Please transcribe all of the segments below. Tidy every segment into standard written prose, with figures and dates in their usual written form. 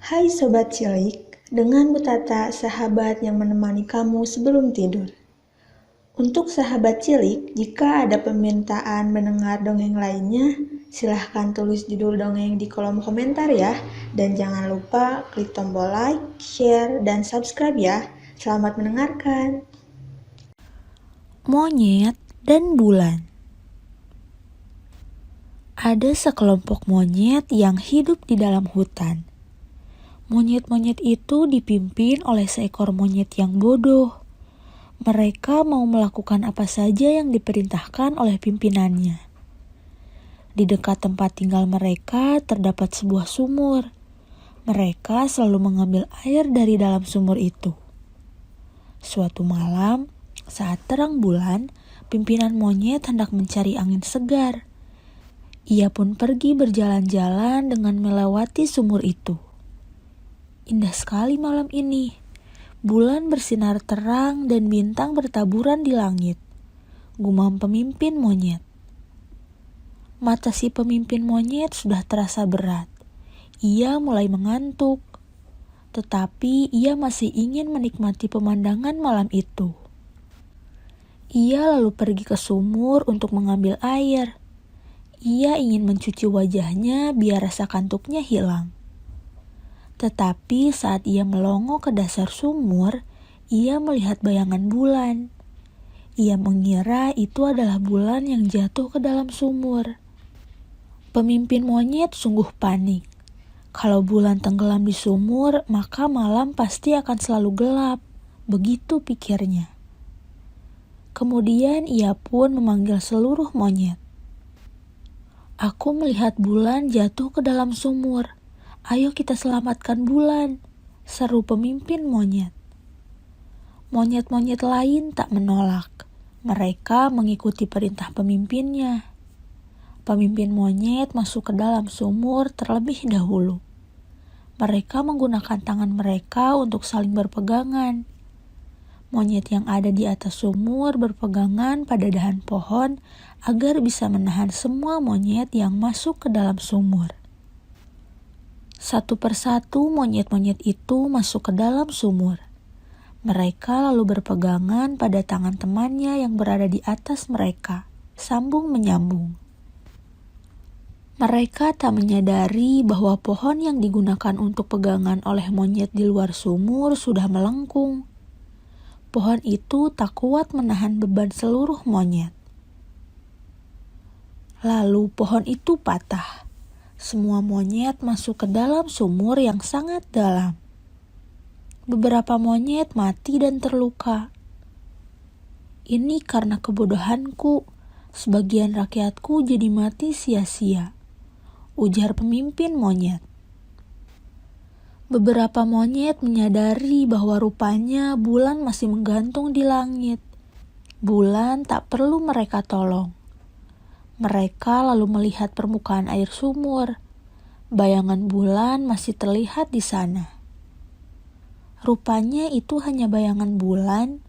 Hai Sobat Cilik, dengan Bu Tata, sahabat yang menemani kamu sebelum tidur. Untuk sahabat cilik, jika ada permintaan mendengar dongeng lainnya, silahkan tulis judul dongeng di kolom komentar ya. Dan jangan lupa klik tombol like, share, dan subscribe ya. Selamat mendengarkan. Monyet dan bulan. Ada sekelompok monyet yang hidup di dalam hutan. Monyet-monyet itu dipimpin oleh seekor monyet yang bodoh. Mereka mau melakukan apa saja yang diperintahkan oleh pimpinannya. Di dekat tempat tinggal mereka terdapat sebuah sumur. Mereka selalu mengambil air dari dalam sumur itu. Suatu malam, saat terang bulan, pimpinan monyet hendak mencari angin segar. Ia pun pergi berjalan-jalan dengan melewati sumur itu. Indah sekali malam ini. Bulan bersinar terang dan bintang bertaburan di langit. Gumam pemimpin monyet. Mata si pemimpin monyet sudah terasa berat. Ia mulai mengantuk. Tetapi ia masih ingin menikmati pemandangan malam itu. Ia lalu pergi ke sumur untuk mengambil air. Ia ingin mencuci wajahnya biar rasa kantuknya hilang. Tetapi saat ia melongo ke dasar sumur, ia melihat bayangan bulan. Ia mengira itu adalah bulan yang jatuh ke dalam sumur. Pemimpin monyet sungguh panik. Kalau bulan tenggelam di sumur, maka malam pasti akan selalu gelap. Begitu pikirnya. Kemudian ia pun memanggil seluruh monyet. Aku melihat bulan jatuh ke dalam sumur. Ayo kita selamatkan bulan, seru pemimpin monyet. Monyet-monyet lain tak menolak. Mereka mengikuti perintah pemimpinnya. Pemimpin monyet masuk ke dalam sumur terlebih dahulu. Mereka menggunakan tangan mereka untuk saling berpegangan. Monyet yang ada di atas sumur berpegangan pada dahan pohon agar bisa menahan semua monyet yang masuk ke dalam sumur. Satu persatu monyet-monyet itu masuk ke dalam sumur. Mereka lalu berpegangan pada tangan temannya yang berada di atas mereka, sambung menyambung. Mereka tak menyadari bahwa pohon yang digunakan untuk pegangan oleh monyet di luar sumur sudah melengkung. Pohon itu tak kuat menahan beban seluruh monyet. Lalu pohon itu patah. Semua monyet masuk ke dalam sumur yang sangat dalam. Beberapa monyet mati dan terluka. Ini karena kebodohanku. Sebagian rakyatku jadi mati sia-sia, ujar pemimpin monyet. Beberapa monyet menyadari bahwa rupanya bulan masih menggantung di langit. Bulan tak perlu mereka tolong. Mereka lalu melihat permukaan air sumur. Bayangan bulan masih terlihat di sana. Rupanya itu hanya bayangan bulan,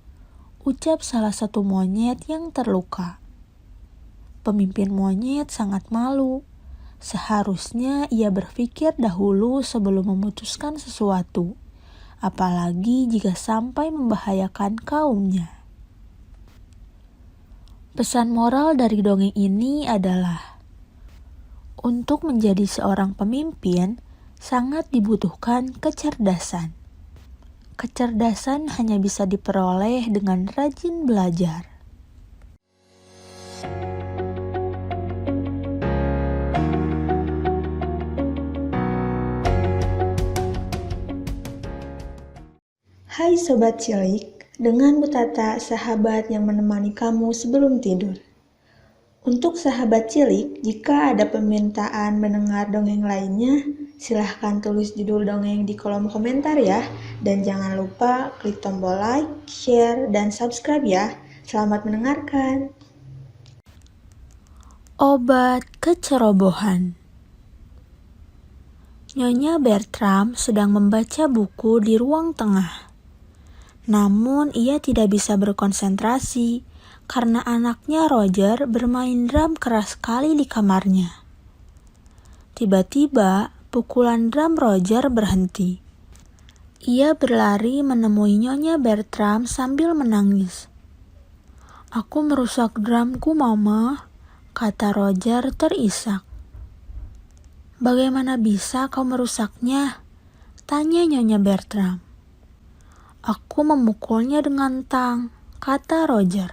ucap salah satu monyet yang terluka. Pemimpin monyet sangat malu. Seharusnya ia berpikir dahulu sebelum memutuskan sesuatu, apalagi jika sampai membahayakan kaumnya. Pesan moral dari dongeng ini adalah, untuk menjadi seorang pemimpin sangat dibutuhkan kecerdasan. Kecerdasan hanya bisa diperoleh dengan rajin belajar. Hai Sobat Cilik, dengan Bu Tata, sahabat yang menemani kamu sebelum tidur. Untuk sahabat cilik, jika ada permintaan mendengar dongeng lainnya, silahkan tulis judul dongeng di kolom komentar ya. Dan jangan lupa klik tombol like, share, dan subscribe ya. Selamat mendengarkan. Obat kecerobohan. Nyonya Bertram sedang membaca buku di ruang tengah. Namun ia tidak bisa berkonsentrasi karena anaknya Roger bermain drum keras sekali di kamarnya. Tiba-tiba pukulan drum Roger berhenti. Ia berlari menemui Nyonya Bertram sambil menangis. "Aku merusak drumku, Mama," kata Roger terisak. "Bagaimana bisa kau merusaknya?" tanya Nyonya Bertram. "Aku memukulnya dengan tang," kata Roger.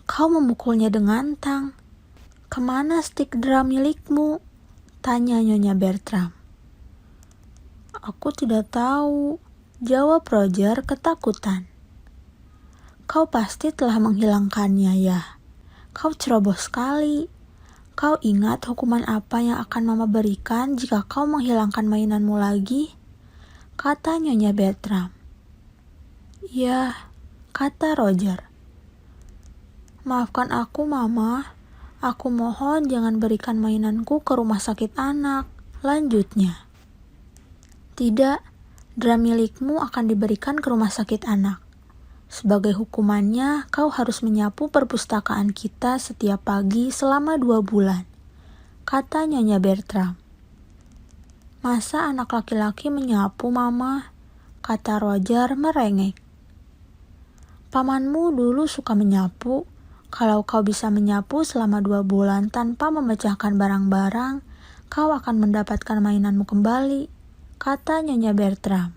"Kau memukulnya dengan tang? Kemana stik drum milikmu?" tanya Nyonya Bertram. "Aku tidak tahu," jawab Roger ketakutan. "Kau pasti telah menghilangkannya ya. Kau ceroboh sekali. Kau ingat hukuman apa yang akan Mama berikan jika kau menghilangkan mainanmu lagi?" kata Nyonya Bertram. "Ya," kata Roger. "Maafkan aku, Mama. Aku mohon jangan berikan mainanku ke rumah sakit anak," lanjutnya. "Tidak, drum milikmu akan diberikan ke rumah sakit anak. Sebagai hukumannya, kau harus menyapu perpustakaan kita setiap pagi selama 2 bulan, kata Nyonya Bertram. "Masa anak laki-laki menyapu, Mama?" kata Roger merengek. "Pamanmu dulu suka menyapu. Kalau kau bisa menyapu selama 2 bulan tanpa memecahkan barang-barang, kau akan mendapatkan mainanmu kembali," kata Nyonya Bertram.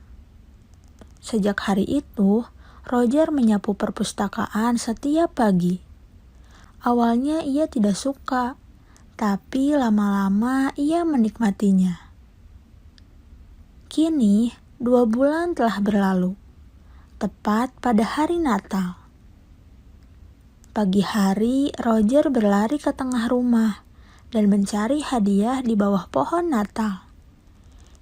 Sejak hari itu, Roger menyapu perpustakaan setiap pagi. Awalnya ia tidak suka, tapi lama-lama ia menikmatinya. Kini, 2 bulan telah berlalu, tepat pada hari Natal. Pagi hari, Roger berlari ke tengah rumah dan mencari hadiah di bawah pohon Natal.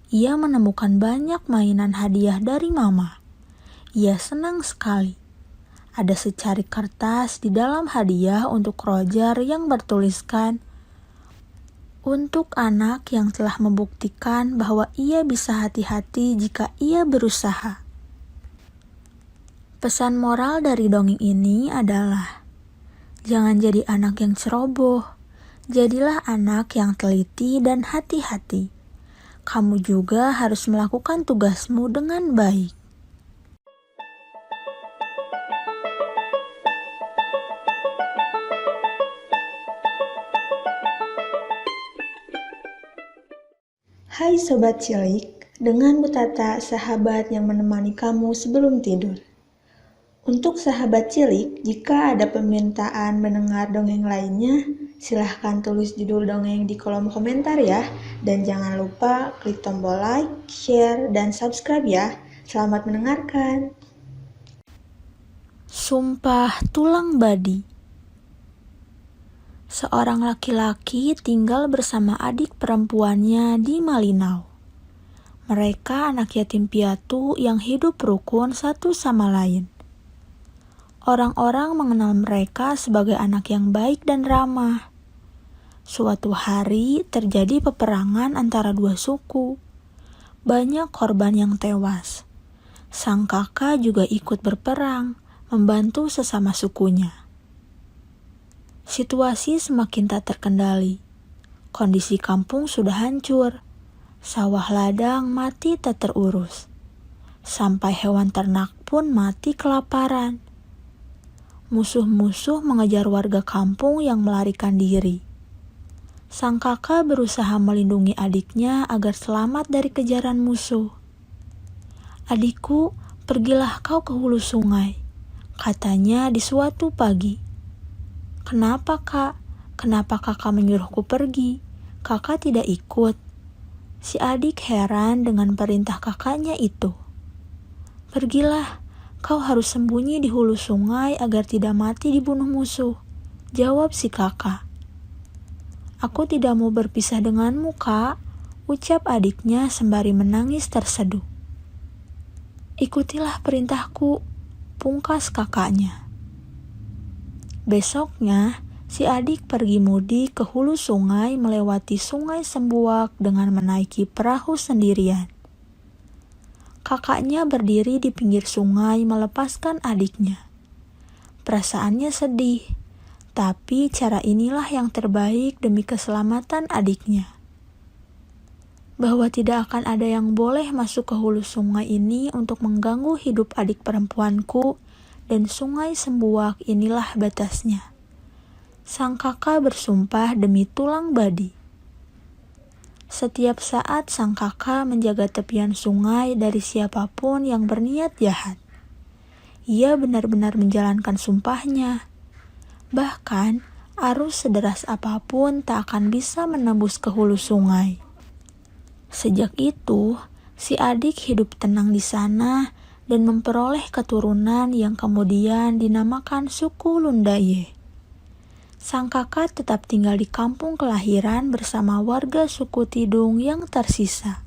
Ia menemukan banyak mainan hadiah dari Mama. Ia senang sekali. Ada secari kertas di dalam hadiah untuk Roger yang bertuliskan, "Untuk anak yang telah membuktikan bahwa ia bisa hati-hati jika ia berusaha." Pesan moral dari dongeng ini adalah, jangan jadi anak yang ceroboh, jadilah anak yang teliti dan hati-hati. Kamu juga harus melakukan tugasmu dengan baik. Hai Sobat Cilik, dengan Bu Tata, sahabat yang menemani kamu sebelum tidur. Untuk sahabat cilik, jika ada permintaan mendengar dongeng lainnya, silahkan tulis judul dongeng di kolom komentar ya. Dan jangan lupa klik tombol like, share, dan subscribe ya. Selamat mendengarkan. Sumpah Tulang Badi. Seorang laki-laki tinggal bersama adik perempuannya di Malinau. Mereka anak yatim piatu yang hidup rukun satu sama lain. Orang-orang mengenal mereka sebagai anak yang baik dan ramah. Suatu hari terjadi peperangan antara 2 suku. Banyak korban yang tewas. Sang kakak juga ikut berperang, membantu sesama sukunya. Situasi semakin tak terkendali. Kondisi kampung sudah hancur. Sawah ladang mati tak terurus. Sampai hewan ternak pun mati kelaparan. Musuh-musuh mengejar warga kampung yang melarikan diri. Sang kakak berusaha melindungi adiknya agar selamat dari kejaran musuh. "Adikku, pergilah kau ke hulu sungai," katanya di suatu pagi. "Kenapa, Kak? Kenapa kakak menyuruhku pergi? Kakak tidak ikut?" Si adik heran dengan perintah kakaknya itu. "Pergilah, kau harus sembunyi di hulu sungai agar tidak mati dibunuh musuh," jawab si kakak. "Aku tidak mau berpisah denganmu, Kak," ucap adiknya sembari menangis terseduh. "Ikutilah perintahku," pungkas kakaknya. Besoknya, si adik pergi mudik ke hulu sungai melewati sungai Sembuak dengan menaiki perahu sendirian. Kakaknya berdiri di pinggir sungai melepaskan adiknya. Perasaannya sedih, tapi cara inilah yang terbaik demi keselamatan adiknya. bahwa tidak akan ada yang boleh masuk ke hulu sungai ini untuk mengganggu hidup adik perempuanku, dan sungai Sembuak inilah batasnya. Sang kakak bersumpah demi tulang badi. Setiap saat sang kakak menjaga tepian sungai dari siapapun yang berniat jahat. Ia benar-benar menjalankan sumpahnya. Bahkan, arus sederas apapun tak akan bisa menembus ke hulu sungai. Sejak itu, si adik hidup tenang di sana dan memperoleh keturunan yang kemudian dinamakan suku Lundaye. Sang kakak tetap tinggal di kampung kelahiran bersama warga suku Tidung yang tersisa.